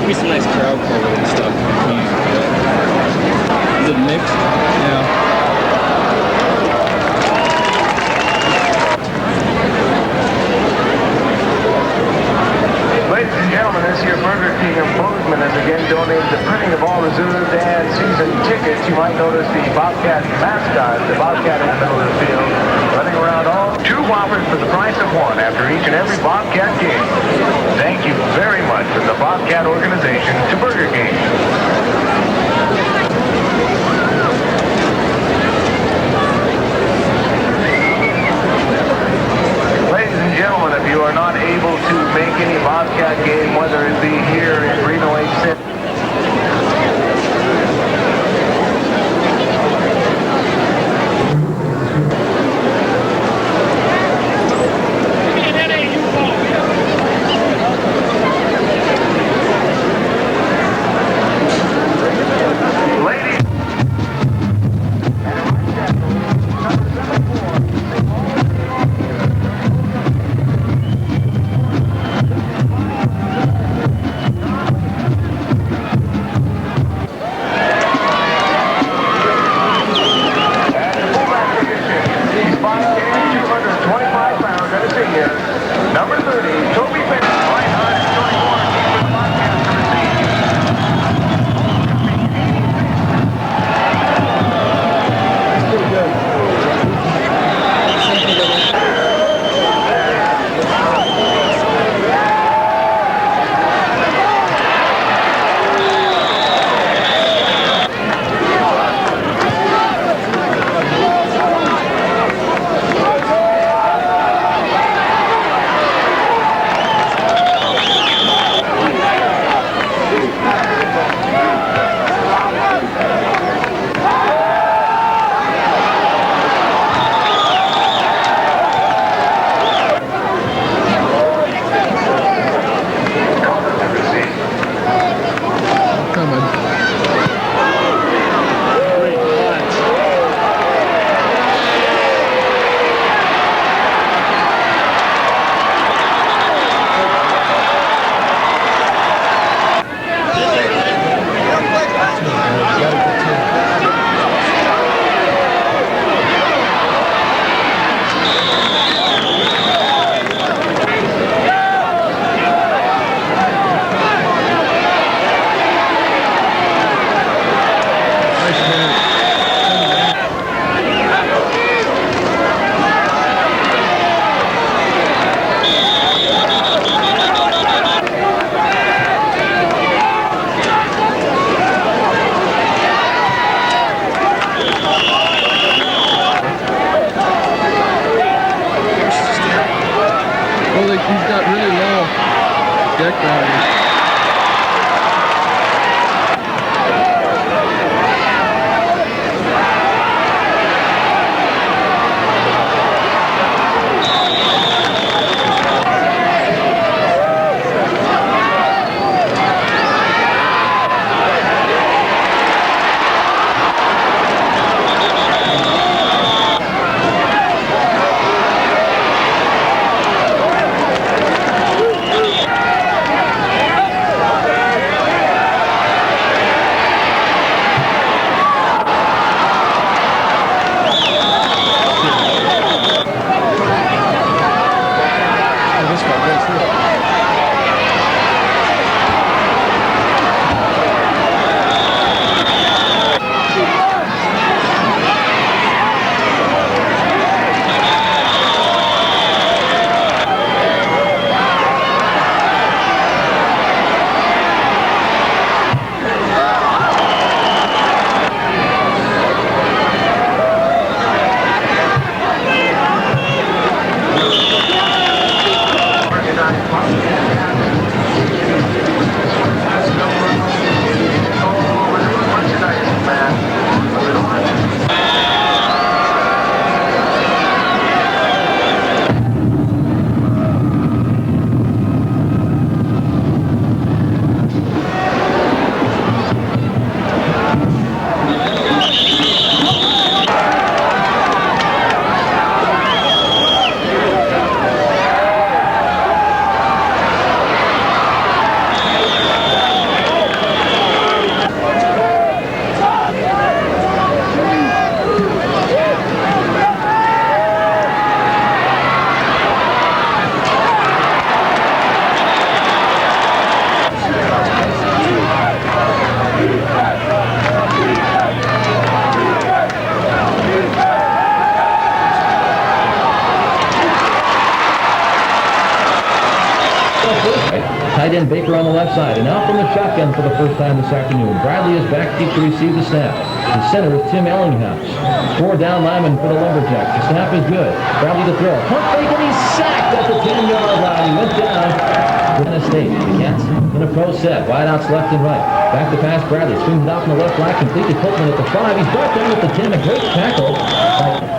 be some nice crowd color and stuff. Is it mixed? Yeah. Ladies and gentlemen, this year Burger King of Bozeman has again donated the printing of all reserved and season tickets. You might notice the Bobcat mascot, the Bobcat in the middle of the field, running around all 2 Whoppers for the price of 1 after each and every Bobcat game. Thank you very much from the Bobcat organization to Burger King. Gentlemen, if you are not able to make any Bobcat game, whether it be here in Reno Lake City, He's got really low deck value. Tight end Baker on the left side. And now from the shotgun for the first time this afternoon. Bradley is back deep to receive the snap. The center is Tim Ellinghouse. 4 down lineman for the Lumberjacks. The snap is good. Bradley to throw. Pump fake and he's sacked at the 10-yard line. He went down. Penn State. The Cats in a pro set. Wideouts left and right. Back to pass Bradley. Swings it off in the left flat. Complete to Copeland at the 5. He's brought down at the 10. A great tackle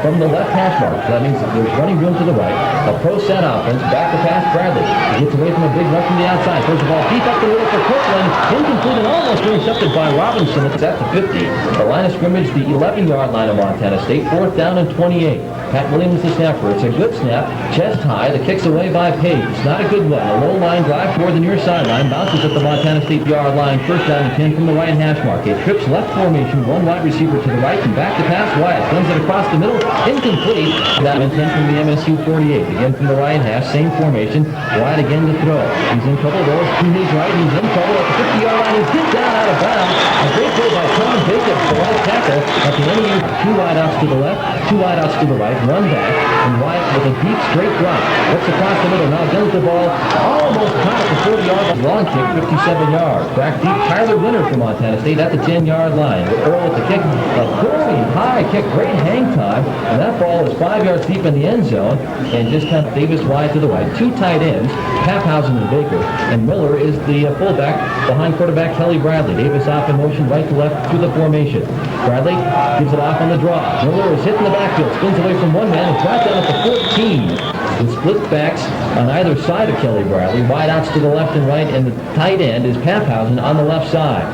from the left hash mark. So that means there's running room to the right. A pro set offense. Back to pass Bradley. He gets away from a big rush from the outside. Throws the ball deep up the middle for Copeland. Incomplete and almost intercepted by Robinson. It's at the 50. The line of scrimmage, the 11-yard line of Montana State. 4th down and 28. Pat Williams, the snapper. It's a good snap. Chest high. The kick's away by Page. It's not a good one. A low line drive toward the near sideline. Bounces at the Montana State yard line. 1st down and 10 from the right hash mark. It trips left formation. 1 wide receiver to the right and back to pass Wyatt. Guns it across the middle. Incomplete. That and 10 from the MSU 48. Again from the right hash. Same formation. Wyatt again to throw. He's in trouble. Goes to his right. He's in trouble at the 50-yard line. He's hit down out of bounds. A great play by Tom Jacobs, the right tackle. At the end of 2 wideouts to the left, 2 wideouts to the right. Run back, and Wyatt with a deep straight drop. Looks across the middle, now guns the ball, almost caught at the 40-yard line. Long kick, 57 yards. Back deep, Tyler Winter from Montana State at the 10-yard line. Earl with the kick, a very high kick, great hang time, and that ball is 5 yards deep in the end zone, and just kind of Davis wide to the right. 2 tight ends, Papphausen and Baker, and Miller is the fullback behind quarterback Kelly Bradley. Davis off in motion, right to left through the formation. Bradley gives it off on the draw. Miller is hit in the backfield, spins away from one man, and brought down at the 14. The split backs on either side of Kelly Bradley. Wideouts to the left and right, and the tight end is Papphausen on the left side.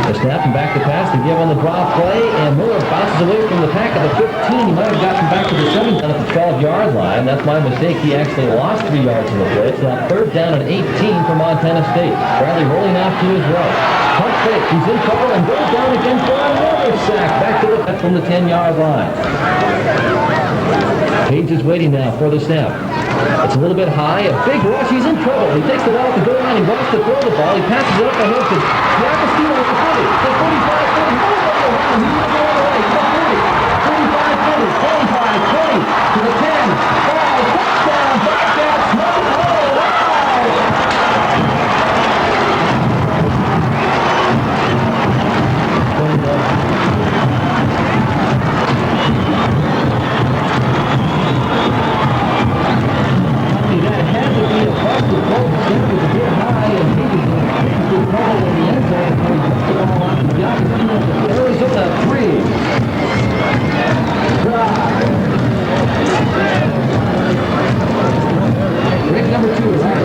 The snap and back to pass to give on the draw play, and Miller bounces away from the pack at the 15. He might have gotten back to the 7 down at the 12-yard line. That's my mistake. He actually lost 3 yards in the play. It's now 3rd down and 18 for Montana State. Bradley rolling off to his right. Pump fake. He's in trouble and goes down again for another sack. Back to the from the 10-yard line. Page is waiting now for the snap. It's a little bit high. A big rush. He's in trouble. He takes the ball at the goal line. He wants to throw the ball. He passes it up ahead to D'Agostino at the 40. The 45, 40. He's going to go around. He's going to go all the way. He's got 40. 45, 40. 25, 20. To the 10. 5. Touchdown. Bobcats. No. That had to be a bust. The ball was a bit high, and he was in trouble in the end zone. He took the ball off the D'Agostino. Arizona 3. Break number 2 is out.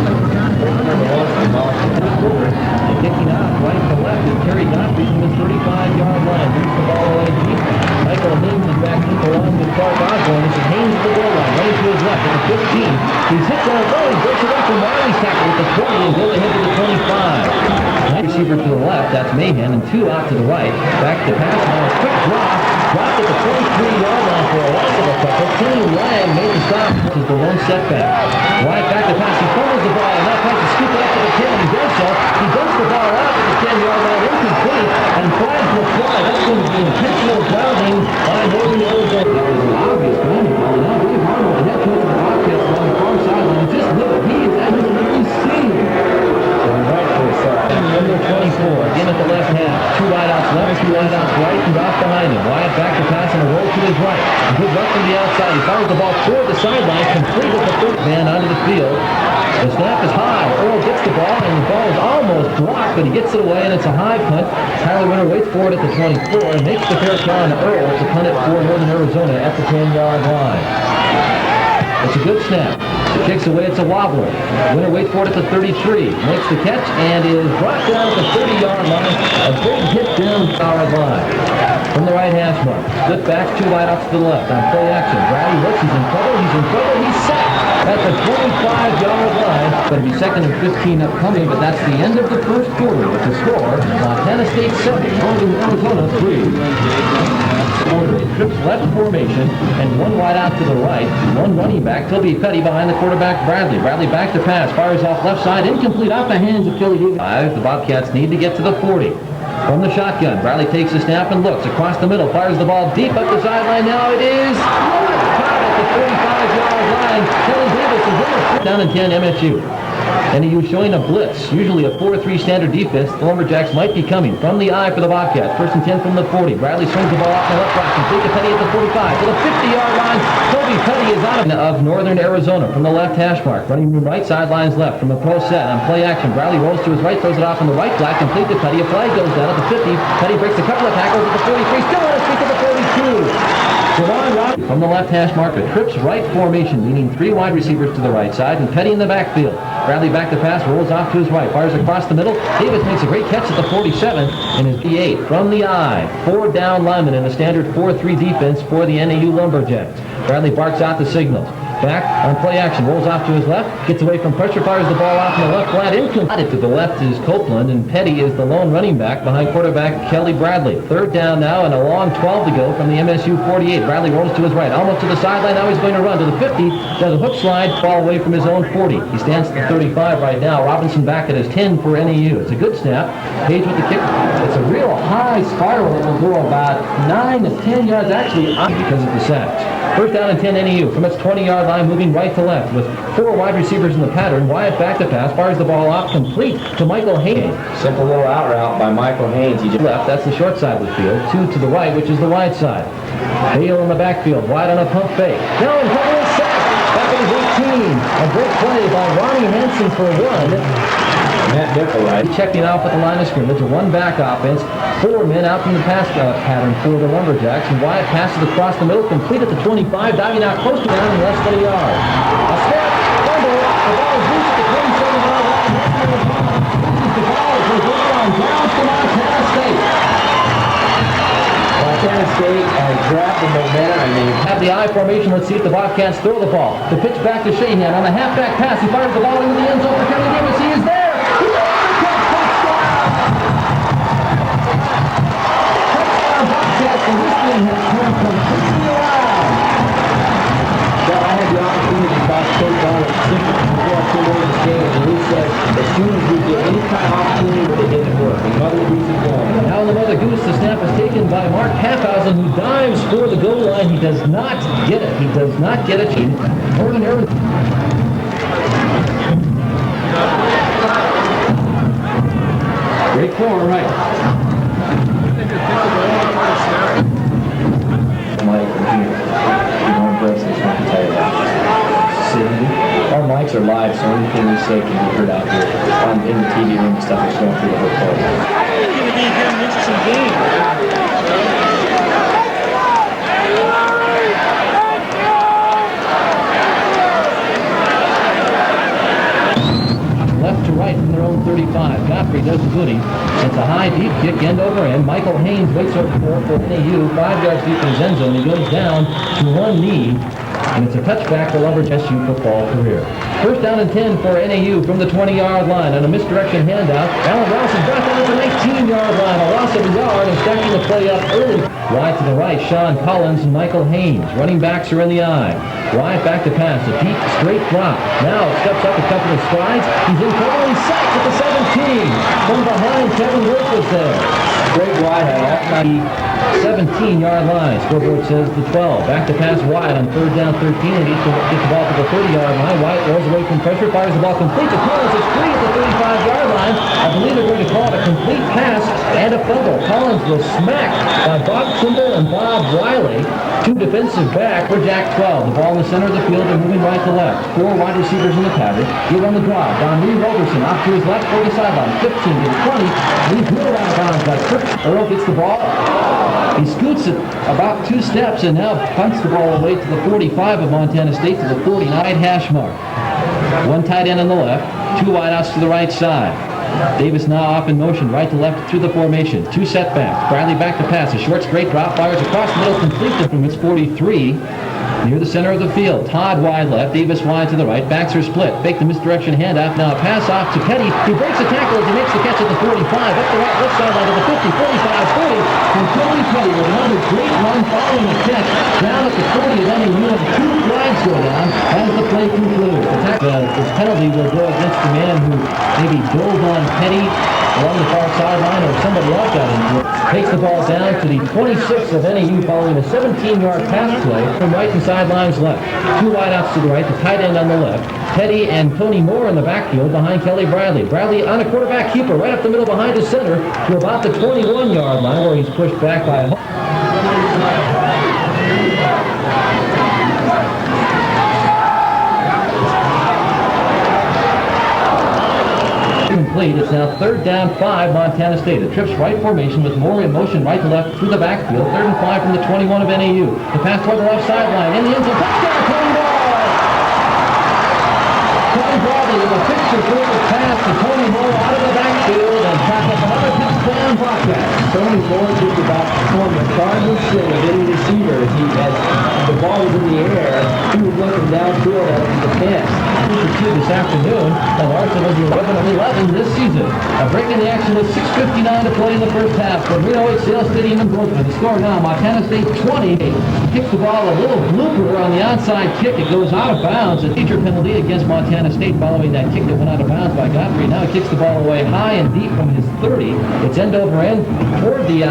And kicking out right to left is Terry Godfrey from the 35-yard line. Moves the ball away deep. Michael Haynes is back deep along with Clark Osborne. This is Haynes to the goal line, running to his left at the 15. He's hit down low. He breaks it up from Wiley's tackle with the 20 and goes ahead to the 25. Nice receiver to the left. That's Mahan, and 2 out to the right. Back to pass now. A quick drop. Dropped at the 23-yard line for a loss of a couple. Kenny Lang made the stop. This is the lone setback. Right back to pass. He fumbles the ball, and that pass is scooped up to the 10. He does so. He dumps the ball out at the 10-yard line, incomplete, and flags will fly. That's going to be intentional grounding by Northern Arizona. That was an obvious grounding ball. Now Dave Harmon, the head coach of the Bobcats, on the far sideline. Just look, he is at his very seam. Number 24, again at the left half. 2 wideouts left, 2 wideouts right, and off behind him. Wyatt back to pass and a roll to his right. A good rush from the outside. He fires the ball toward the sideline, complete with the 3rd man onto the field. The snap is high. Earl gets the ball, and the ball is almost dropped, but he gets it away, and it's a high punt. Tyler Winter waits for it at the 24 and makes the fair throw on Earl to punt it for Northern Arizona at the 10-yard line. It's a good snap. It kicks away. It's a wobbler. Winter waits for it at the 33. Makes the catch and is brought down at the 30-yard line. A big hit down the power line. From the right hash mark. Split backs, 2 wideouts to the left. On play action. Bradley looks. He's in trouble. He's in trouble. He's sacked at the 25-yard line. Going to be 2nd and 15 upcoming, but that's the end of the first quarter with the score. Montana State 7, Northern Arizona 3. Trips left formation and 1 wide out to the right. 1 running back, Toby Petty behind the quarterback Bradley. Bradley back to pass, fires off left side, incomplete off the hands of Kelly Davis. The Bobcats need to get to the 40. From the shotgun, Bradley takes the snap and looks across the middle, fires the ball deep up the sideline. Now it is caught at the 45-yard line. Kelly Davis is in the down and 10 MSU. NAU showing a blitz, usually a 4-3 standard defense. The Lumberjacks might be coming from the eye for the Bobcats. First and 10 from the 40. Bradley swings the ball off the left block, complete to Petty at the 45. To the 50-yard line, Toby Petty is out of Northern Arizona from the left hash mark. Running from right sidelines left from the pro set on play action. Bradley rolls to his right, throws it off on the right flat, complete to Petty. A flag goes down at the 50. Petty breaks a couple of tackles at the 43, still on his feet to the 42. Javon Robertson from the left hash mark, a trips right formation, leaning 3 wide receivers to the right side and Petty in the backfield. Bradley back to pass, rolls off to his right, fires across the middle. Davis makes a great catch at the 47 and is B8 from the eye. 4 down linemen in a standard 4-3 defense for the NAU Lumberjacks. Bradley barks out the signals. Back on play action, rolls off to his left, gets away from pressure, fires the ball off in the left flat, incomplete. To the left is Copeland, and Petty is the lone running back behind quarterback Kelly Bradley. 3rd down now, and a long 12 to go from the MSU 48. Bradley rolls to his right, almost to the sideline. Now he's going to run to the 50, does a hook slide, fall away from his own 40. He stands at the 35 right now. Robinson back at his 10 for NAU. It's a good snap. Page with the kick. It's a real high spiral. It will go about 9 to 10 yards, actually, because of the sacks. First down and 10 NAU from its 20-yard line, moving right to left with 4 wide receivers in the pattern. Wyatt back to pass, fires the ball off, complete to Michael Haynes. Simple little out route by Michael Haynes. He just Left, that's the short side of the field. 2 to the right, which is the wide side. Bale in the backfield, wide on a pump fake. Now in cover and sack. Back at his 18. A great play by Ronnie Henson for 1. Matt Dickelwright Checking off at the line of scrimmage, a 1-back offense, 4 men out from the pass pattern for the Lumberjacks, and Wyatt passes across the middle, complete at the 25, diving out close to down in less than a yard. A snap, fumble, the ball is loose at the 27-yard line. The ball is on down to Montana State. Montana State grabbed the momentum and they Have the I formation. Let's see if the Bobcats throw the ball. The pitch back to Shahan on the halfback pass. He fires the ball into the end zone for Kelly Davis. He is there. Touchdown Bobcats, and this thing has turned completely around. Well, I had the opportunity to talk to Coach Ball before I came over the game, and he said as soon as we get any kind of opportunity where they didn't work, and Mother Goose is going. Now in the Mother Goose, the snap is taken by Mark Halfhausen, who dives for the goal line. He does not get it. He does not get it. Northern Arizona. Great corner, right. Mike from here. You know, impressive, I can tell you that. Sydney, our mics are live, so anything we say can be heard out here in the TV room and stuff that's going through the whole play. It's going to be an interesting game. Left to right from their own 35. Godfrey does the booty. It's a high, deep kick, end over end. Michael Haynes waits over for NAU. 5 yards deep in his end zone. He goes down to one knee. And it's a touchback for Lumberjacks football career. First down and 10 for NAU from the 20-yard line. On a misdirection handout, Alan Ross is brought down at the 19-yard line. A loss of a yard and stacking the play up early. Wide to the right, Sean Collins and Michael Haynes. Running backs are in the eye. Wide back to pass. A deep, straight drop. Now it steps up a couple of strides. He's in trouble and sacked at the 17. From behind, Kevin Worth was there. Greg White had all The 17-yard line. Scoreboard says the 12. Back to pass wide on 3rd down 13 and gets the ball to the 30-yard line. White rolls away from pressure, fires the ball complete. The Collins is free at the 35-yard line. I believe they're going to call it a complete pass and a fumble. Collins was smacked by Bob Trimble and Bob Wiley. 2 defensive back for Jack 12. The ball in the center of the field and moving right to left. 4 wide receivers in the pattern. Give on the drive. Don Roberson off to his left for the sideline. 15 to the 20. Leaves Miller out of bounds by Kirk. Earl gets the ball. He scoots it about 2 steps and now punts the ball away to the 45 of Montana State to the 49 hash mark. 1 tight end on the left, 2 wideouts to the right side. Davis now off in motion, right to left through the formation. 2 setbacks. Bradley back to pass. A short straight drop, fires across the middle, complete from its 43. Near the center of the field. Todd wide left, Davis wide to the right. Backs are split. Fake the misdirection handoff. Now a pass off to Petty. He breaks the tackle as he makes the catch at the 45. Up the right left sideline to the 50, 45, 40. And Toby Petty with another great run following the catch. Down at the 40 of NAU. 2 flags go down as the play concludes. This penalty will go against the man who maybe dove on Petty along the far sideline or somebody else got into it. takes the ball down to the 26 of NAU following a 17-yard pass play from right and sidelines left. Two wideouts to the right, the tight end on the left. Teddy and Tony Moore in the backfield behind Kelly Bradley. Bradley on a quarterback keeper right up the middle behind the center to about the 21-yard line where he's pushed back by complete. It's now 3rd down 5, Montana State. A trips right formation with Moore in motion right to left through the backfield. 3rd and 5 from the 21 of NAU. The pass toward the left sideline. In the end zone. Touchdown, Tony Moore! Tony Bradley with a picture-perfect pass to Tony Moore out of the backfield and back up another touchdown Bobcat. Tony Moore just about performed a cardinal sin of any receiver. As the ball was in the air, he was looking downfield at the defense. This afternoon, and Larson was 11-11 this season. A break in the action with 6:59 to play in the first half from Reno HCL Stadium in Brooklyn. The score now, Montana State 20. Kicks the ball, a little blooper on the onside kick. It goes out of bounds. A teacher penalty against Montana State following that kick that went out of bounds by Godfrey. Now he kicks the ball away high and deep from his 30. It's end over end toward the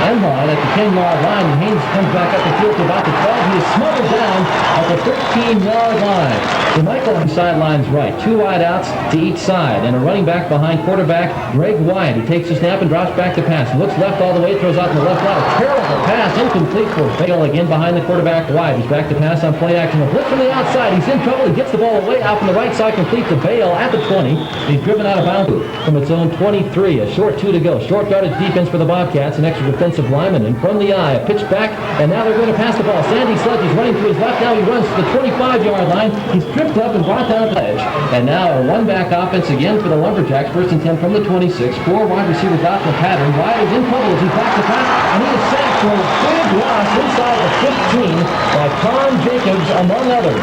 end line at the 10-yard line, and Haynes comes back up the field to about the 12. He is smothered down at the 13-yard line. DeMichael on the sidelines right. Two wideouts to each side, and a running back behind quarterback Greg Wyatt. He takes the snap and drops back to pass. Looks left all the way, throws out in the left line. A terrible pass, incomplete for Bale again behind the quarterback Wyatt. He's back to pass on play action. A blitz from the outside. He's in trouble. He gets the ball away out from the right side, complete to Bale at the 20. He's driven out of bounds from its own 23. A short 2 to go. Short yardage defense for the Bobcats. An extra defensive lineman, and from the eye, a pitch back, and now they're going to pass the ball. Sandy Sledge is running to his left. Now he runs to the 25-yard line. He's tripped up and brought down the edge. And now a one-back offense again for the Lumberjacks. 1st and 10 from the 26. 4 wide receivers out in the pattern. Wyatt is in trouble as he backs the pass, and he is sacked for a big loss inside the 15 by Tom Jacobs, among others.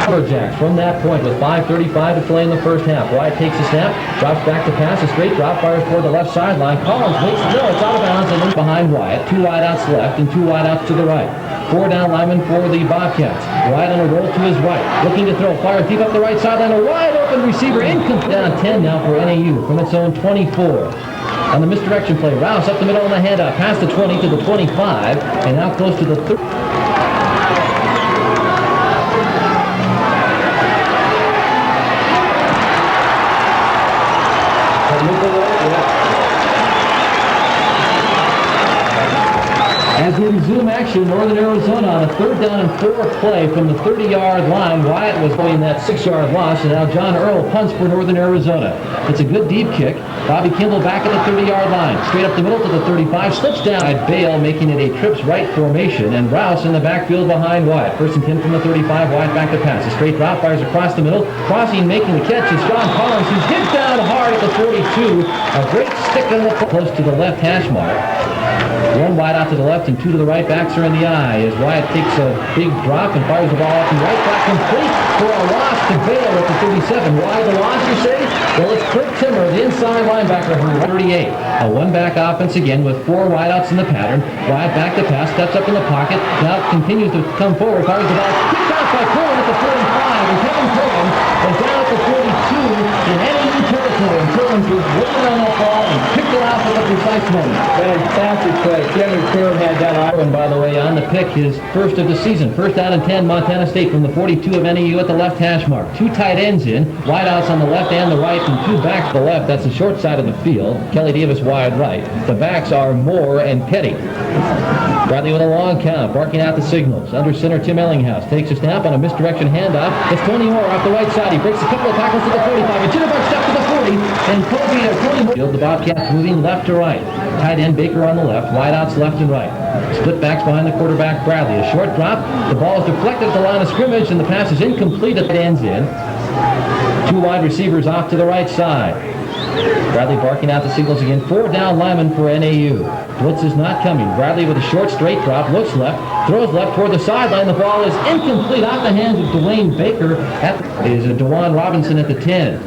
Lumberjacks from that point with 5:35 to play in the first half. Wyatt takes the snap, drops back to pass, a straight drop, fires toward the left sideline. Collins makes the throw. It's out of bounds and in behind Wyatt. 2 wideouts left and 2 wideouts to the right. 4 down linemen for the Bobcats. Wyatt on a roll to his right. Looking to throw. Fire deep up the right sideline. A wide open receiver. Incomplete. Down 10 now for NAU from its own 24. On the misdirection play, Rouse up the middle on the handout. Past the 20 to the 25. And now close to the 30. As we resume action, Northern Arizona on a 3rd down and 4 play from the 30-yard line. Wyatt was going that 6-yard loss, and now John Earl punts for Northern Arizona. It's a good deep kick. Bobby Kimball back at the 30-yard line. Straight up the middle to the 35. Slips down at Bale, making it a trips right formation, and Rouse in the backfield behind Wyatt. 1st and 10 from the 35. Wyatt back to pass. A straight drop, fires across the middle. Crossing, making the catch is Sean Collins, who hits down hard at the 42. A great stick on the close to the left hash mark. 1 wide out to the left and 2 to the right. Backs are in the eye as Wyatt takes a big drop and fires the ball up and right back complete for a loss to Bale at the 37. Why the loss, you say? Well, it's Cliff Timmer, the inside linebacker from 38. A one-back offense again with 4 wideouts in the pattern. Wyatt back to pass, steps up in the pocket, now continues to come forward, fires the ball. Picked off by Coleman at the 45, and Kevin Coleman is down at the 42 in NAU territory. And Coleman was working on that ball and picked it off at the precise moment. Fantastic play. Kevin Curran had that Ireland, by the way, on the pick, his first of the season. 1st down and 10, Montana State from the 42 of NAU at the left hash mark. 2 tight ends in, wideouts on the left and the right, and 2 backs to the left. That's the short side of the field. Kelly Davis wide right. The backs are Moore and Petty. Bradley with a long count, barking out the signals. Under center, Tim Ellinghaus takes a snap on a misdirection handoff. It's Tony Moore off the right side. He breaks a couple of tackles to the 45. A jitterbug step to the 40, and Tony Moore. The Bobcats moving left to right. Tight end Baker on the left, wideouts left and right. Split backs behind the quarterback Bradley. A short drop. The ball is deflected at the line of scrimmage, and the pass is incomplete at the ends in. 2 wide receivers off to the right side. Bradley barking out the signals again. 4 down linemen for NAU. Blitz is not coming. Bradley with a short straight drop. Looks left. Throws left toward the sideline. The ball is incomplete off the hands of Dwayne Baker. Is DeJuan Robinson at the 10.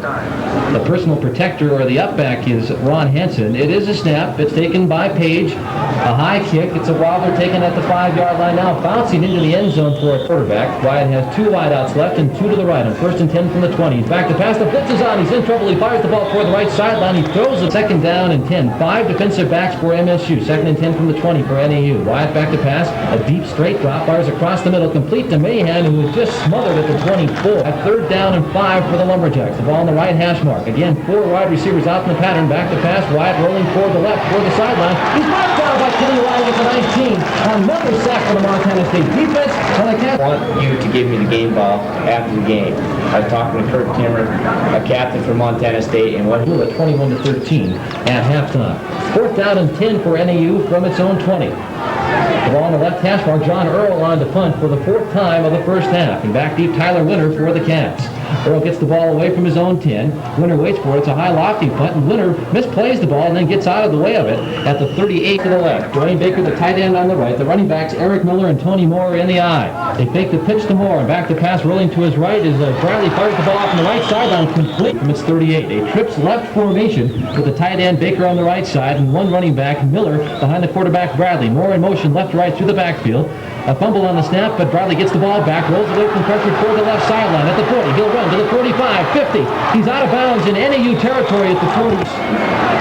The personal protector or the upback is Ron Hansen. It is a snap. It's taken by Page. A high kick. It's a wobbler taken at the 5-yard line now, bouncing into the end zone for a quarterback. Wyatt has 2 wideouts left and 2 to the right on 1st and 10 from the 20. He's back to pass. The blitz is on. He's in trouble. He fires the ball toward the right sideline. He throws it 2nd down and 10. 5 defensive backs for MSU. 2nd and 10 from the 20 for NAU. Wyatt back to pass. A deep straight drop. Fires across the middle. Complete to Mahan, who was just smothered at the 24. At 3rd down and 5 for the Lumberjacks. The ball on the right hash mark. Again, 4 wide receivers out in the pattern. Back to pass. Wyatt rolling toward the left, toward the sideline. He's brought down by Kenny Riley at the 19. Another sack for the Montana State defense. And I want you to give me the game ball after the game. I was talking to Kurt Timmer, a captain from Montana State, and what he at 21-13 at halftime. 4th down and 10 for NAU from its own 20. The ball on the left hash mark. John Earl on to punt for the 4th time of the first half. And back deep, Tyler Winter for the Cats. Earl gets the ball away from his own 10. Winter waits for it. It's a high lofty punt, and Winter misplays the ball and then gets out of the way of it at the 38 to the left. Dwayne Baker, the tight end on the right. The running backs, Eric Miller and Tony Moore in the eye. They fake the pitch to Moore, and back to pass rolling to his right as Bradley fires the ball off on the right sideline, complete from its 38. A trips left formation with the tight end Baker on the right side and 1 running back, Miller, behind the quarterback Bradley. Moore in motion left to right through the backfield. A fumble on the snap, but Bradley gets the ball back, rolls away from pressure toward the left sideline at the 40. He'll run to the 45, 50. He's out of bounds in NAU territory at the 40.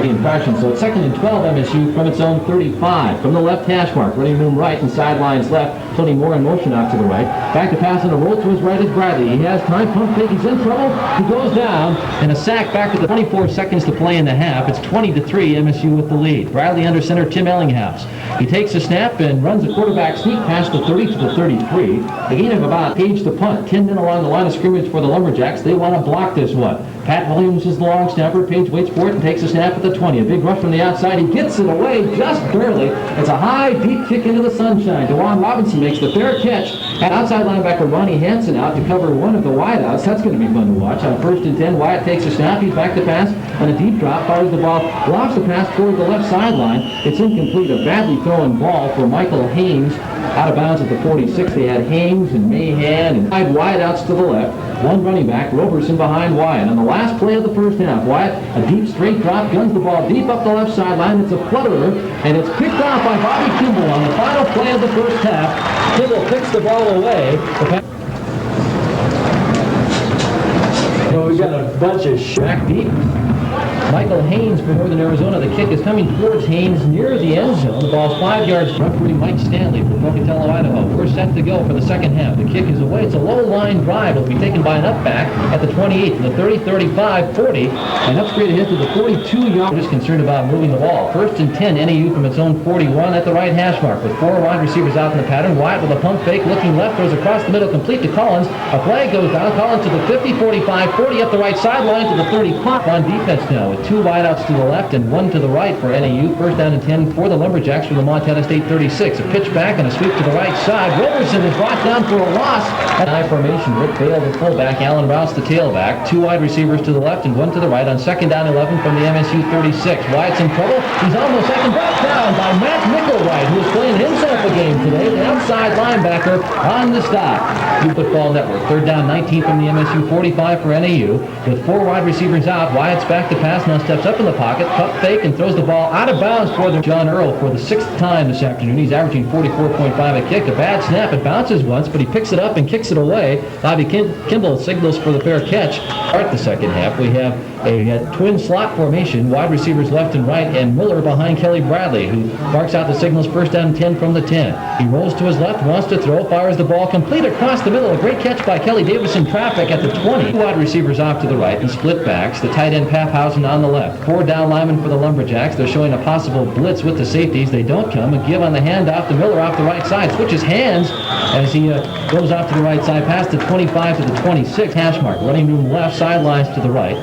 Infraction, so it's 2nd and 12 MSU from its own 35. From the left hash mark, running room right and sidelines left. Tony Moore in motion out to the right. Back to pass on a roll to his right is Bradley. He has time, pump fake, he's in trouble. He goes down, and a sack back to the 24 seconds to play in the half. It's 20-3 MSU with the lead. Bradley under center, Tim Ellinghaus. He takes a snap and runs a quarterback sneak past the 30 to the 33. A gain of about Page to punt. 10 men along the line of scrimmage for the Lumberjacks. They want to block this one. Pat Williams is the long snapper. Page waits for it and takes a snap at the 20. A big rush from the outside. He gets it away just barely. It's a high, deep kick into the sunshine. DeJuan Robinson makes the fair catch. And outside linebacker Ronnie Hansen out to cover one of the wideouts. That's going to be fun to watch. On 1st and 10, Wyatt takes a snap. He's back to pass on a deep drop. Fires the ball. Lobs the pass toward the left sideline. It's incomplete. A badly thrown ball for Michael Haynes. Out of bounds at the 46. They had Haynes and Mahan and 5 wideouts to the left. 1 running back, Roberson behind Wyatt. On the last play of the first half, Wyatt, a deep straight drop, guns the ball deep up the left sideline. It's a flutterer, and it's picked off by Bobby Kimball on the final play of the first half. Kimball picks the ball away. So we got a bunch of back deep. Michael Haynes for Northern Arizona. The kick is coming towards Haynes near the end zone. The ball's 5 yards. Referee Mike Stanley from Pocatello, Idaho. We're set to go for the second half. The kick is away. It's a low line drive. It'll be taken by an upback at the 28, the 30, 35, 40. And up straight ahead to the 42-yard. Just concerned about moving the ball. 1st and 10, NAU from its own 41 at the right hash mark with 4 wide receivers out in the pattern. Wyatt with a pump fake, looking left, throws across the middle, complete to Collins. A flag goes down. Collins to the 50, 45, 40 up the right sideline to the 30. Clock on defense now with 2 wideouts to the left and 1 to the right for NAU. 1st down and 10 for the Lumberjacks from the Montana State 36. A pitch back and a sweep to the right side. Roberson is brought down for a loss. At high formation, Rick Bale the fullback, Alan Rouse the tailback. 2 wide receivers to the left and 1 to the right on 2nd down 11 from the MSU 36. Wyatt's in trouble. He's almost second, brought down by Matt Micklewright, who is playing himself a game today. The outside linebacker on the stop. New Football Network. 3rd down 19 from the MSU 45 for NAU. With 4 wide receivers out, Wyatt's back to pass, now steps up in the pocket, pump fake, and throws the ball out of bounds for the John Earl for the 6th time this afternoon. He's averaging 44.5 a kick. A bad snap. It bounces once, but he picks it up and kicks it away. Bobby Kimball signals for the fair catch. Start the second half. We have a twin slot formation, wide receivers left and right, and Miller behind Kelly Bradley, who marks out the signals. 1st down 10 from the 10. He rolls to his left, wants to throw, fires the ball complete across the middle. A great catch by Kelly Davis in traffic at the 20. 2 wide receivers off to the right and split backs. The tight end Paphausen on the left. 4 down linemen for the Lumberjacks. They're showing a possible blitz with the safeties. They don't come. A give on the handoff to Miller off the right side. Switches hands as he goes off to the right side past the 25 to the 26 hash mark. Running room left, sidelines to the right.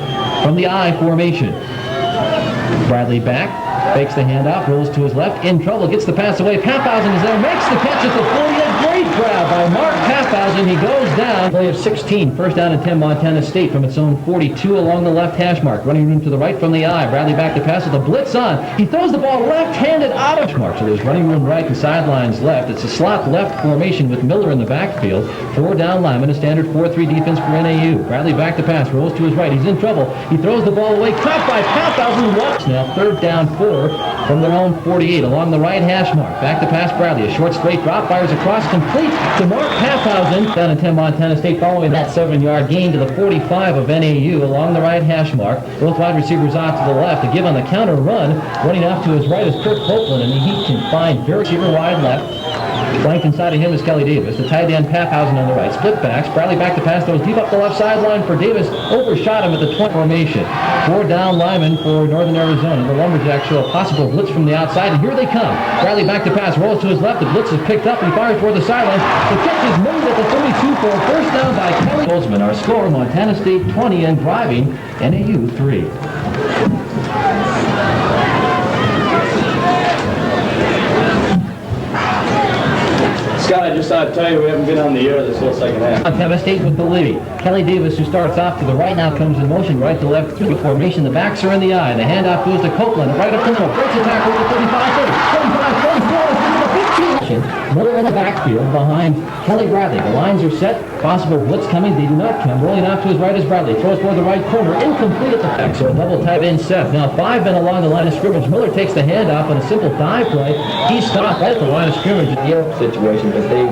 From the I formation. Bradley back, fakes the handoff, rolls to his left, in trouble, gets the pass away. Paphausen is there, makes the catch at the 40. A great grab by Mark Paphausen. He goes down. Play of 16. First down and 10, Montana State from its own 42 along the left hash mark. Running room to the right from the eye. Bradley back to pass with a blitz on. He throws the ball left-handed out of mark. So there's running room right and sidelines left. It's a slot left formation with Miller in the backfield. 4 down linemen, a standard 4-3 defense for NAU. Bradley back to pass, rolls to his right. He's in trouble. He throws the ball away. Caught by Pathausen. Walks now. 3rd down 4 from their own 48 along the right hash mark. Back to pass Bradley. A short straight drop. Fires across complete to Mark Pathausen. Down in 10 Montana State following that 7-yard gain to the 45 of NAU along the right hash mark. Both wide receivers off to the left. To give on the counter run. Running off to his right is Kirk Copeland, and he can find very receiver wide left. Flanked inside of him is Kelly Davis. The tight end Pathausen on the right. Split backs. Bradley back to pass. Throws deep up the left sideline for Davis. Overshot him at the 20 formation. 4 down linemen for Northern Arizona. The Lumberjacks show a possible blitz from the outside, and here they come. Bradley back to pass. Rolls to his left. The blitz is picked up. He fires toward the sideline. The catch is made at the 32 for a first down by Kelly Goldsman. Our score, Montana State 20 and driving NAU 3. Scott, I just thought I'd tell you we haven't been on the air this whole second half. Montana State with the lead. Kelly Davis, who starts off to the right, now comes in motion right to left through formation. The backs are in the eye. The handoff goes to Copeland. Right up the middle. Breaks the tackle to 35, 30, 25, 34. Miller in the backfield behind Kelly Bradley. The lines are set. Possible blitz coming. They do not come. Rolling out to his right is Bradley. Throws toward the right corner. Incomplete at the back. So a double tight end set. Now 5 men along the line of scrimmage. Miller takes the handoff on a simple dive play. He's stopped at the line of scrimmage. Situation, but they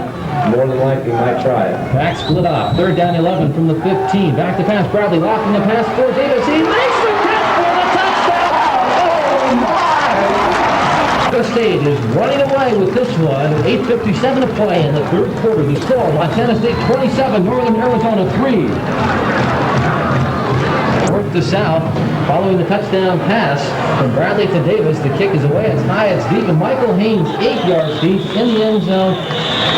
more than likely might try it. Back split off. 3rd down 11 from the 15. Back to pass. Bradley locking the pass for Davis. He makes the catch for the touchdown. Oh my! The State is running away with this one. 8:57 to play in the 3rd quarter. The score: Montana State 27, Northern Arizona 3. North to south, following the touchdown pass from Bradley to Davis. The kick is away. It's high. It's deep, and Michael Haynes 8 yards deep in the end zone.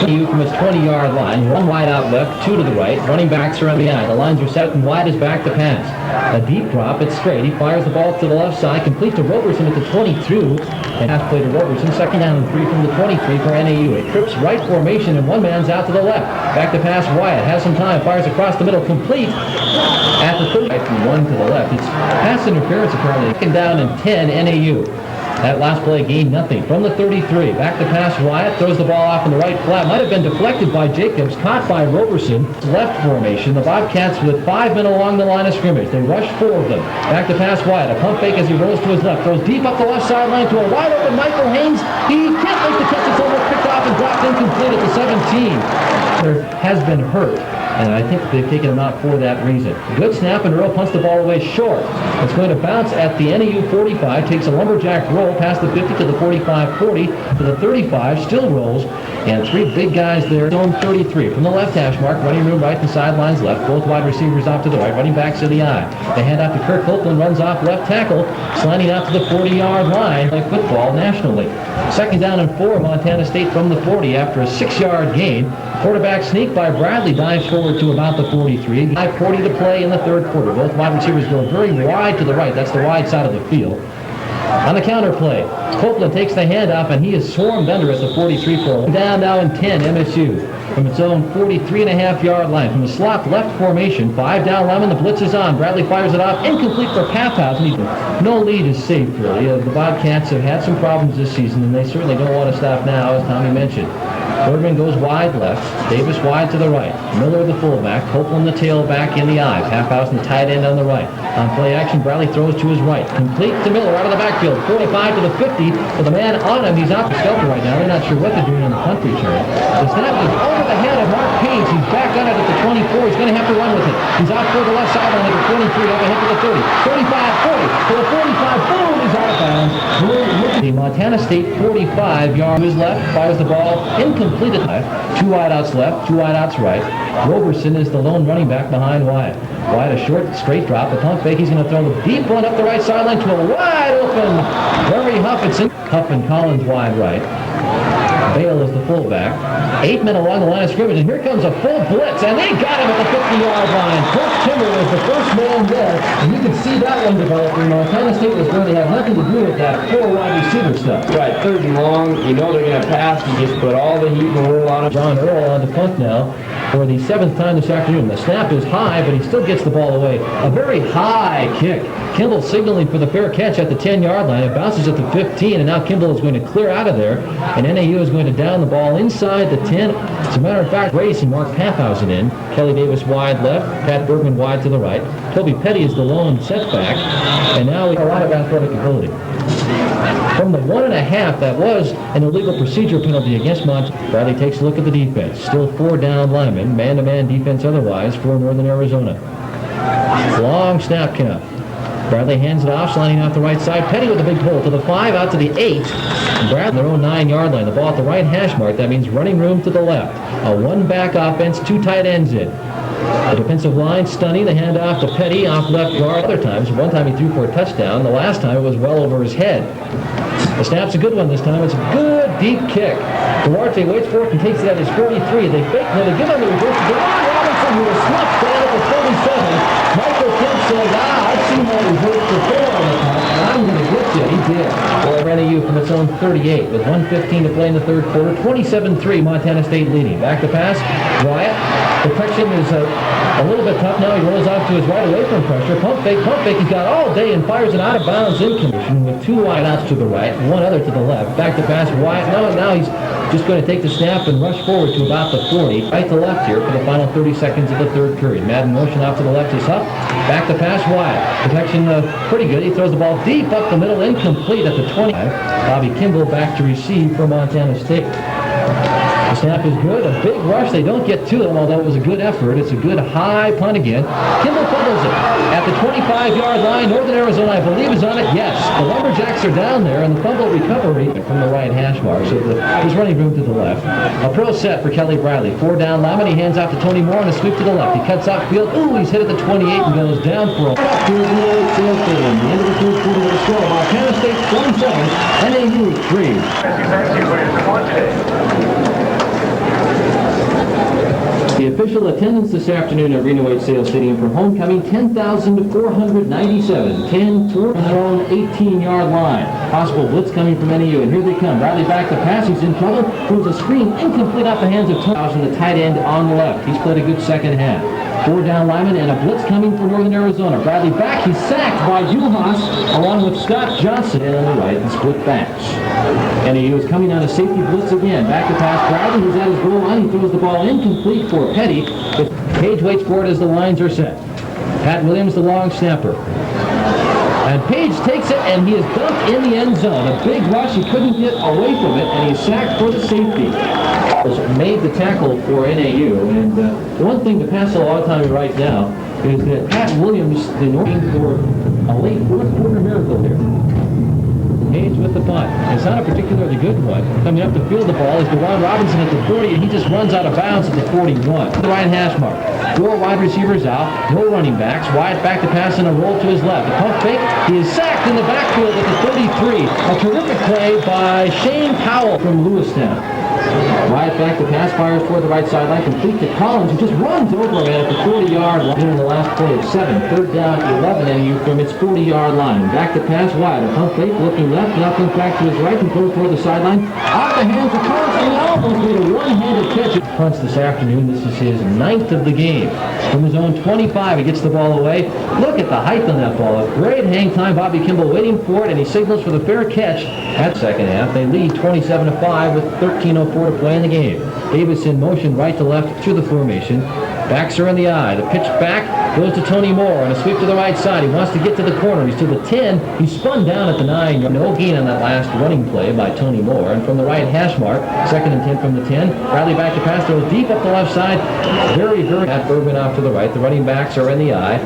From his 20-yard line. 1 wide out left, 2 to the right. Running backs are on the eye. The lines are set, and wide is back to pass. A deep drop. It's straight. He fires the ball to the left side. Complete to Roberson at the 22. And half play to Roberson. 2nd down and 3 from the 23 for NAU. A trips right formation, and 1 man's out to the left. Back to pass Wyatt. Has some time. Fires across the middle. Complete at the 30. From 1 to the left. It's pass interference apparently. 2nd down and 10 NAU. That last play gained nothing. From the 33, back to pass Wyatt, throws the ball off in the right flat. Might have been deflected by Jacobs, caught by Roberson. Left formation. The Bobcats with 5 men along the line of scrimmage. They rush 4 of them. Back to pass Wyatt. A pump fake as he rolls to his left. Throws deep up the left sideline to a wide open Michael Haynes. He can't make the catch. It's almost picked off and dropped incomplete at the 17. There has been hurt. And I think they've taken him out for that reason. Good snap, and Earl punts the ball away short. It's going to bounce at the NAU 45, takes a Lumberjack roll past the 50 to the 45-40 to the 35, still rolls, and 3 big guys there. Zone 33 from the left hash mark, running room right and sidelines left. Both wide receivers off to the right, running backs to the eye. The handoff to Kirk Copeland, runs off left tackle, slanting out to the 40-yard line. Like football nationally. 2nd down and 4, Montana State from the 40 after a 6-yard gain. Quarterback sneak by Bradley dives forward to about the 43. 5:40 to play in the 3rd quarter. Both wide receivers go very wide to the right. That's the wide side of the field. On the counter play, Copeland takes the handoff, and he is swarmed under at the 43 for a down now in 10 MSU. From its own 43.5-yard line. From the slot left formation, 5 down linemen, the blitz is on. Bradley fires it off, incomplete for Pathausen. No lead is safe, really. The Bobcats have had some problems this season, and they certainly don't want to stop now, as Tommy mentioned. Birdman goes wide left, Davis wide to the right, Miller the fullback, Copeland the tailback in the eye, Pathausen the tight end on the right. On play action, Bradley throws to his right, complete to Miller out of the backfield, 45 to the 50, with the man on him. He's out for shelter right now. They're not sure what they're doing on the punt return. The snap is over the head of Mark Haynes. He's back on it at the 24. He's going to have to run with it. He's out for the left sideline at the 23, up ahead to the 30, 35, 40, to the 45, boom, he's out of bounds. The Montana State 45-yard is left, fires the ball incomplete at left. 2 wideouts left, 2 wideouts right. Roberson is the lone running back behind Wyatt. Wyatt a short straight drop, a pump fake. He's going to throw the deep one up the right sideline to a wide open Larry Huffenson. Huff and Collins wide right. Bale is the fullback. 8 men along the line of scrimmage, and here comes a full blitz, and they got him at the 50-yard line. Kirk Timmer was the first man there, and you can see that one developing. Montana State was going to have nothing to do with that 4 wide receiver stuff. Right, 3rd and long, you know they're going to pass, you just put all the heat and roll on it. John Earl on the punt now. for the 7th time this afternoon. The snap is high, but he still gets the ball away. A very high kick. Kimball signaling for the fair catch at the 10-yard line. It bounces at the 15, and now Kimball is going to clear out of there, and NAU is going to down the ball inside the 10. As a matter of fact, racing Mark Papphausen in. Kelly Davis wide left, Pat Bergman wide to the right. Toby Petty is the lone setback, and now we have a lot of athletic ability. From the 1.5, that was an illegal procedure penalty against Mont. Bradley takes a look at the defense. Still 4 down linemen, man-to-man defense otherwise for Northern Arizona. Long snap count. Bradley hands it off, sliding out the right side. Petty with a big pull to the 5, out to the 8. Bradley, their own 9-yard line. The ball at the right hash mark. That means running room to the left. A one-back offense, 2 tight ends in. The defensive line stunning. The handoff to Petty off left guard. Other times, one time he threw for a touchdown. The last time it was well over his head. The snap's a good one this time. It's a good deep kick. Duarte waits for it and takes it at his 43. They fake. Now they give him the reverse to Dewan Robinson, who was snuffed down at the 47. Michael Kemp says, I've seen that reverse before on the top, and I'm going to get you. He did. Well, NAU from its own 38 with 1:15 to play in the third quarter. 27-3, Montana State leading. Back to pass. Wyatt. Protection is a little bit tough now. He rolls off to his right away from pressure. Pump fake. He's got all day and fires it out of bounds in condition with 2 wide outs to the right, 1 other to the left. Back to pass. Wyatt. Now he's just going to take the snap and rush forward to about the 40. Right to left here for the final 30 seconds of the third period. Madden motion off to the left is up. Back to pass. Wyatt. Protection pretty good. He throws the ball deep up the middle, incomplete at the 20. Bobby Kimball back to receive for Montana State. The snap is good. A big rush. They don't get to them, although it was a good effort. It's a good high punt again. Kimball fumbles it at the 25-yard line. Northern Arizona, I believe, is on it. Yes. The Lumberjacks are down there, and the fumble recovery from the right hash mark. So there's running room to the left. A pro set for Kelly Bradley. 4 down lineman. He hands off to Tony Moore on a sweep to the left. He cuts off field. Ooh, he's hit at the 28 and goes down for a... The end of the third quarter with a score. Montana State 27, NAU 3. The official attendance this afternoon at Reno 8 Sales Stadium for homecoming, 10,497. 10 toward their own 18-yard line. Possible blitz coming from NAU, and here they come. Bradley back to pass. He's in trouble. Throws a screen incomplete off the hands of Towson, the tight end on the left. He's played a good second half. 4 down linemen and a blitz coming for Northern Arizona. Bradley back. He's sacked by Juhas along with Scott Johnson. And on the right, the split backs. NAU is coming on a safety blitz again. Back to pass. Bradley, who's at his goal line. He throws the ball incomplete for Petty. But Page waits for it as the lines are set. Pat Williams, the long snapper. And Page takes it, and he is dumped in the end zone. A big rush. He couldn't get away from it, and he's sacked for the safety. Made the tackle for NAU, and the one thing to pass along time right now is that Pat Williams, the Northern for a late fourth quarter miracle here. Page with the punt. It's not a particularly good one. Coming up to field the ball is Dewan Robinson at the 40, and he just runs out of bounds at the 41. The right hash mark. 4 wide receivers out, no running backs. Wyatt back to pass and a roll to his left. The pump fake. He is sacked in the backfield at the 33. A terrific play by Shane Powell from Lewistown. Wyatt back to pass, fires toward the right sideline, complete to Collins, who just runs over him at the 40-yard line. In the last play of 7, 3rd down, 11 NAU from its 40-yard line. Back to pass, Wyatt, a pump fake, looking left, now comes back to his right and goes toward the sideline. Off the hands of Collins, and he almost made a one-handed catch. Punts this afternoon. This is his 9th of the game. From his own 25, he gets the ball away. Look at the height on that ball. A great hang time. Bobby Kimball waiting for it, and he signals for the fair catch at the second half. They lead 27-5 with 13:04 to play in the game. Davis in motion right to left through the formation. Backs are in the eye. The pitch back goes to Tony Moore on a sweep to the right side. He wants to get to the corner. He's to the 10. He spun down at the 9. No gain on that last running play by Tony Moore. And from the right hash mark, 2nd and 10 from the 10. Bradley back to pass. Throws deep up the left side. Very, very... Pat Bergman off to the right. The running backs are in the eye.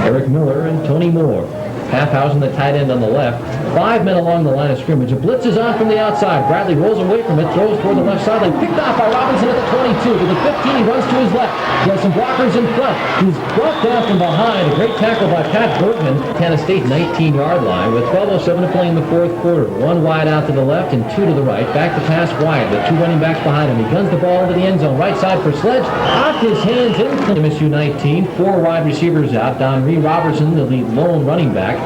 Eric Miller and Tony Moore. Papphausen, the tight end on the left. 5 men along the line of scrimmage. A blitz is on from the outside. Bradley rolls away from it, throws toward the left sideline. Picked off by Robinson at the 22. To the 15, he runs to his left. He has some blockers in front. He's brought down from behind. A great tackle by Pat Bergman. Montana State 19-yard line with 12:07 to play in the fourth quarter. 1 wide out to the left and 2 to the right. Back to pass Wyatt with 2 running backs behind him. He guns the ball into the end zone. Right side for Sledge. Off his hands in MSU 19. 4 wide receivers out. Don Ree Robertson, the lead lone running back.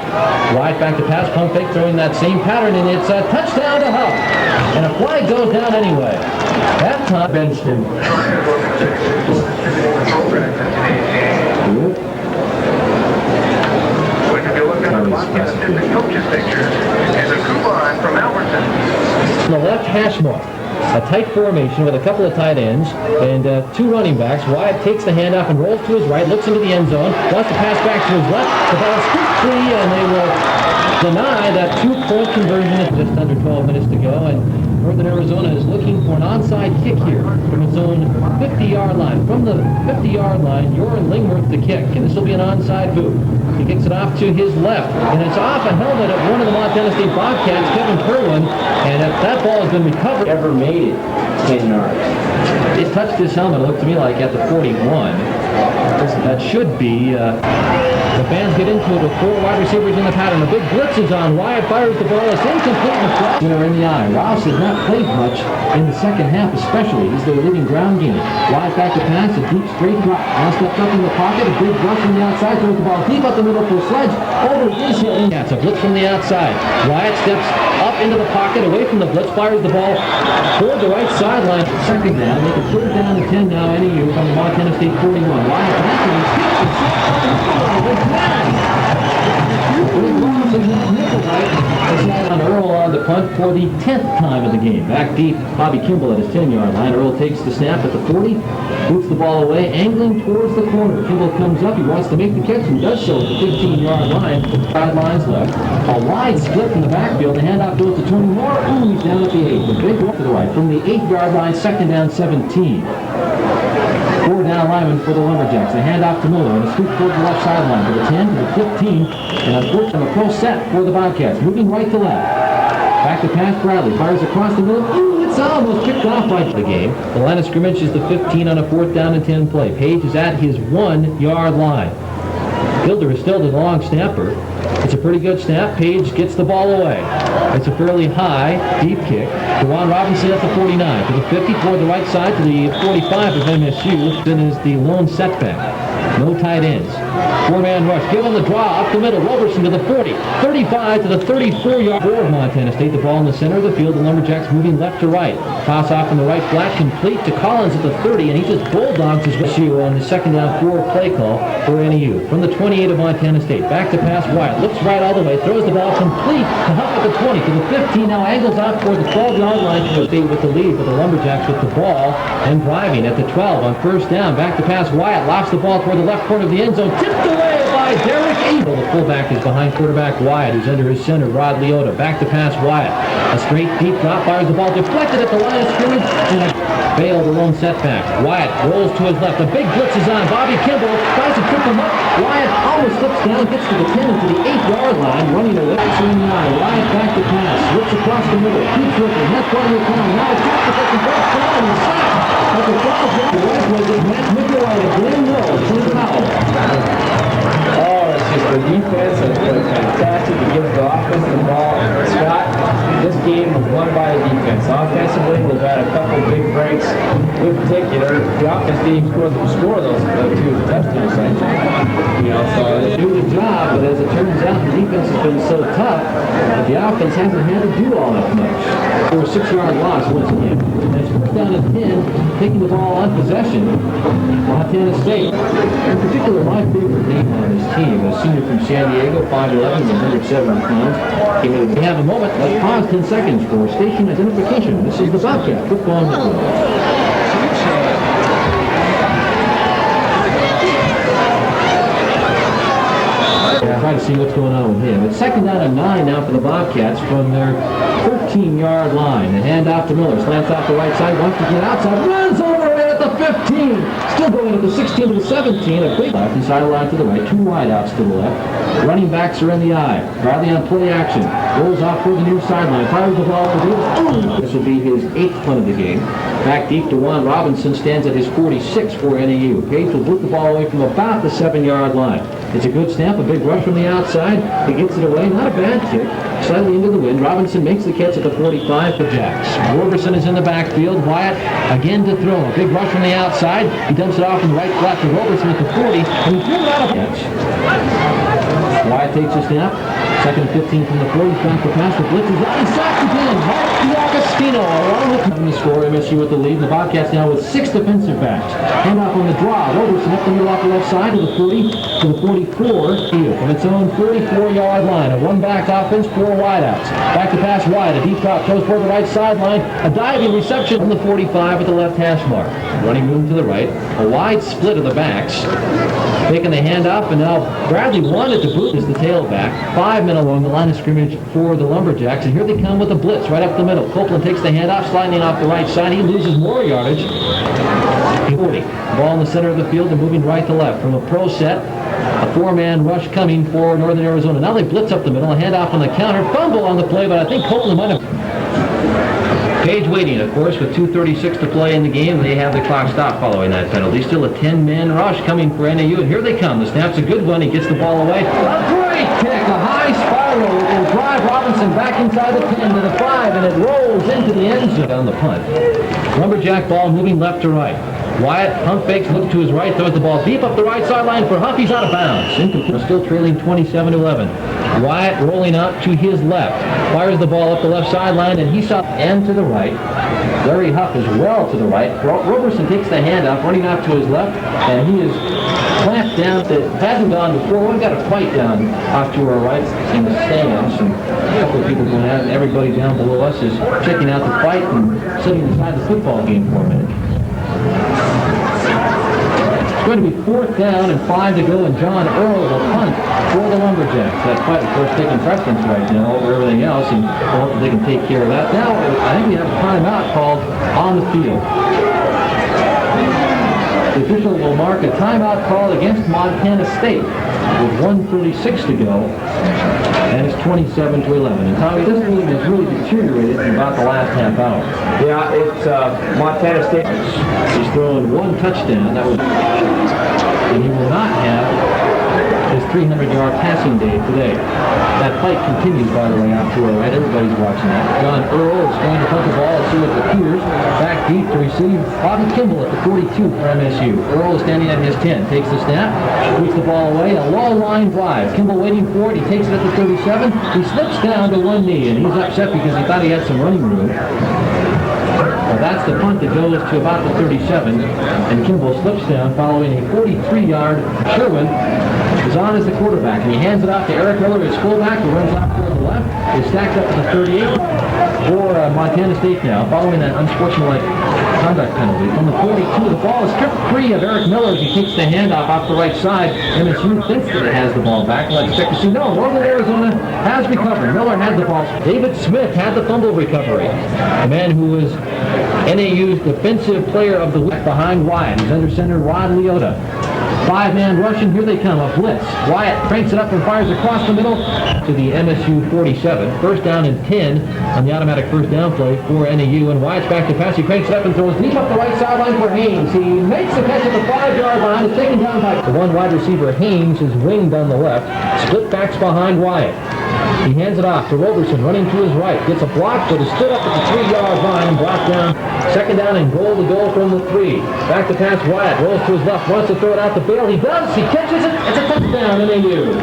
Wyatt back to pass. Pump fake throwing that same pattern, and it's a touchdown to Huff. And a flag goes down anyway. That time benched him. Shriners organization for distributing the programs in today's game. Which, if you look at the Bobcat assistant coaches picture, is a coupon from Albertson. On the left hash mark, a tight formation with a couple of tight ends and two running backs. Wyatt takes the handoff and rolls to his right, looks into the end zone, wants to pass back to his left. The ball is scooped free, and they will deny that two-point conversion at just under 12 minutes to go. And Northern Arizona is looking for an onside kick here from its own 50-yard line. From the 50-yard line, Joran Lingworth the kick, and this will be an onside boot. He kicks it off to his left, and it's off a helmet of one of the Montana State Bobcats, Kevin Kerwin, and that ball has been recovered. Ever made it 10 yards. It touched his helmet, it looked to me like at the 41. That should be, the fans get into it with four wide receivers in the pattern. A big blitz is on. Wyatt fires the ball. It's incomplete and flat. In the eye. Rouse has not played much in the second half, especially. He's their leading ground game. Wyatt back to pass, a deep straight drop. Now steps up in the pocket, a big rush from the outside, throws the ball deep up the middle for a sledge. Over his head. That's a blitz from the outside. Wyatt steps up into the pocket, away from the blitz, fires the ball toward the right sideline. Second down. They can put it down to 10 now. NEU from the Montana State 41. Wyatt back to the on Earl on the punt for the 10th time of the game. Back deep, Bobby Kimball at his 10-yard line. Earl takes the snap at the 40, boots the ball away, angling towards the corner. Kimball comes up, he wants to make the catch, and does so at the 15-yard line. 5 lines left. A wide split from the backfield. The handoff goes to Tony Moore. Ooh, he's down at the 8. The big one to the right. From the 8-yard line, second down 17. 4 down lineman for the Lumberjacks. A handoff to Miller and a scoop towards the left sideline to the 10, to the 15, and unfortunately a full set for the Bobcats. Moving right to left. Back to pass Bradley. Fires across the middle. Ooh, it's almost picked off by the game. The line of scrimmage is the 15 on a 4th down and 10 play. Page is at his 1-yard line. Gilder is still the long snapper. It's a pretty good snap. Page gets the ball away. It's a fairly high, deep kick. Dewan Robinson at the 49. To the 50, toward the right side, to the 45 of MSU. Then is the lone setback. No tight ends. 4-man rush. Give him the draw up the middle. Roberson to the 40. 35 to the 34-yard for Montana State. The ball in the center of the field. The Lumberjacks moving left to right. Toss off in the right flat. Complete to Collins at the 30. And he just bulldogs his issue on the second down 4 play call for NEU. From the 28 of Montana State. Back to pass Wyatt. Looks right all the way. Throws the ball complete to Huff at the 20. To the 15. Now angles out toward the 12-yard line. To stay with the lead. But the Lumberjacks with the ball and driving at the 12 on first down. Back to pass Wyatt. Lofts the ball toward the left corner of the end zone. Tipped away by Derek Abel. The fullback is behind quarterback Wyatt, who's under his center, Rod Leota. Back to pass Wyatt. A straight deep drop, fires the ball deflected at the line of scrimmage, and a failed the lone setback. Wyatt rolls to his left. A big blitz is on. Bobby Kimball tries to trip him up. Wyatt almost slips down, gets to the 10 and to the 8-yard line, running away. Wyatt back to pass. Looks across the middle. Keeps looking. That's one of the time. Now it's got to get the first down and sacked. At the 12-yard line was Matt Mickelwright and Glenn Mills. Clean it out. Oh, it's just the defense has been fantastic. It gives the offense the ball. Scott, this game was won by the defense. Offensively, they've had a couple big breaks. In particular, the offense didn't score those 2 touchdowns, essentially. You know, so they do the job, but as it turns out, the defense has been so tough that the offense hasn't had to do all that much. There was a 6-yard loss once again. That's first down at 10, taking the ball on possession. Montana State. In particular, my favorite name on this team was senior from San Diego, 5'11", 170 pounds. We have a moment. Let's pause 10 seconds for station identification. This is the Bobcat Football Network. Try to see what's going on with him. It's second down and 9 now for the Bobcats from their 13-yard line. The handoff to Miller. Slants off the right side. Wants to get outside. Runs over it at the 15. Still going to the 16 to the 17. A big left and sideline to the right. 2 wideouts to the left. Running backs are in the eye. Bradley on play action. Rolls off for the near sideline. Fires the ball for the... This will be his 8th punt of the game. Back deep, Dewan Robinson stands at his 46 for NEU. Page will boot the ball away from about the 7-yard line. It's a good snap, a big rush from the outside. He gets it away, not a bad kick. Slightly into the wind. Robinson makes the catch at the 45 for Jacks. Roberson is in the backfield. Wyatt again to throw. A big rush from the outside. He dumps it off in the right flat to Roberson at the 40, and he threw it out of catch. Wyatt takes a snap. Second and 15 from the 40. Back to pass. The blitz is out. He sacks again. Mark Diaga Pino along with him to score. MSU with the lead. The Bobcats now with 6 defensive backs. Handoff on the draw. Roberson up the middle off the left side to the 40, to the 44. Here from its own 44-yard line. A one-back offense, 4 wideouts. Back to pass wide. A deep drop goes toward the right sideline. A diving reception from the 45 at the left hash mark. Running room to the right. A wide split of the backs. Taking the handoff, and now Bradley wanted to boot as the tailback. 5 men along the line of scrimmage for the Lumberjacks, and here they come with a blitz right up the middle. Copeland takes the handoff, sliding off the right side. He loses more yardage. 40. Ball in the center of the field and moving right to left from a pro set. A 4-man rush coming for Northern Arizona. Now they blitz up the middle, a handoff on the counter. Fumble on the play, but I think Copeland might have... Page waiting, of course, with 2:36 to play in the game. They have the clock stopped following that penalty. Still a 10-man rush coming for NAU, and here they come. The snap's a good one. He gets the ball away. A great kick, a high spiral. It will drive Robinson back inside the 10 to the 5, and it rolls into the end zone on the punt. Lumberjack ball moving left to right. Wyatt pump fakes, looks to his right, throws the ball deep up the right sideline for Huff. He's out of bounds. Incomplete. Still trailing 27-11. Wyatt rolling out to his left. Fires the ball up the left sideline, and he's up and to the right. Larry Huff is well to the right. Roberson takes the handoff, running out to his left, and he is clamped down. That hasn't gone before. We've got a fight down off to our right in the stands, and a couple of people going at it, and everybody down below us is checking out the fight and sitting aside the football game for a minute. It's going to be 4th down and 5 to go, and John Earl will punt for the Lumberjacks. That fight, of course, taking precedence right now over everything else, and hope they can take care of that. Now, I think we have a timeout called on the field. The official will mark a timeout call against Montana State with 1:36 to go, and it's 27-11. And Tommy, this game has really deteriorated in about the last half hour. Yeah, it's Montana State. He's thrown 1 touchdown. That was, and he will not have his 300-yard passing day today. That fight continues, by the way, out to our right. Everybody's watching that. John Earl is going to punt the ball. Let's see what appears. Back deep to receive Bobby Kimball at the 42 for MSU. Earl is standing at his 10. Takes the snap. Shoots the ball away. A low line drive. Kimball waiting for it. He takes it at the 37. He slips down to one knee, and he's upset because he thought he had some running room. Well, that's the punt that goes to about the 37, and Kimball slips down following a 43-yard. Sherwin is on as the quarterback, and he hands it off to Eric Miller, his fullback, who runs off toward the left. Is stacked up at the 38 for Montana State now, following that unsportsmanlike conduct penalty. From the 42, the ball is stripped free of Eric Miller as he takes the handoff off the right side. MSU thinks that it has the ball back. Let's check to see. No, Northern Arizona has recovered. Miller had the ball. David Smith had the fumble recovery. The man who was NAU's defensive player of the week behind Wyatt. He's under center Rod Leota. 5-man rush, and here they come, a blitz. Wyatt cranks it up and fires across the middle to the MSU 47. 1st down and 10 on the automatic 1st down play for NAU, and Wyatt's back to pass. He cranks it up and throws deep up the right sideline for Haynes. He makes the catch at the 5-yard line. It's taken down by the one wide receiver. Haynes is winged on the left. Split backs behind Wyatt. He hands it off to Roberson, running to his right. Gets a block, but is stood up at the 3-yard line and brought down. 2nd down and goal to go from the 3. Back to pass Wyatt. Rolls to his left. Wants to throw it out the bail. He does. He catches it. It's a touchdown, NAU.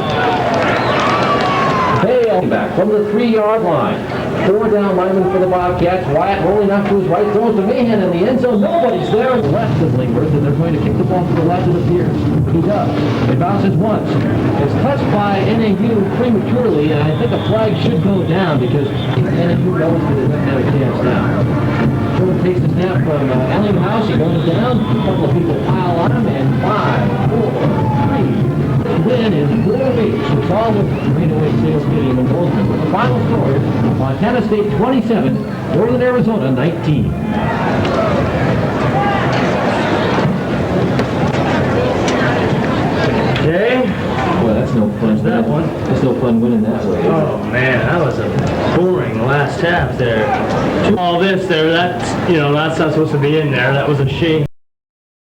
Bale back from the 3-yard line. 4 down lineman for the Bobcats. Wyatt rolling up to his right. Throws to Mahan in the end zone. Nobody's there on the left of Lingworth, and they're going to kick the ball to the left, it appears. He does. It bounces once. It's touched by NAU prematurely, and I think a flag should go down because NAU knows that it doesn't have a chance now. Sherman takes the snap from Ellinghouse. He goes down. A couple of people pile on him, and 5, 4, 3. Win is 4-8. It's all with Greenaway Sales Stadium in Bozeman. The final score is Montana State 27, Northern Arizona 19. Okay. Boy, that's no fun. That one. It's no fun winning that way. Oh man, that was a boring last half there. All this there, that's, you know, that's not supposed to be in there. That was a shame.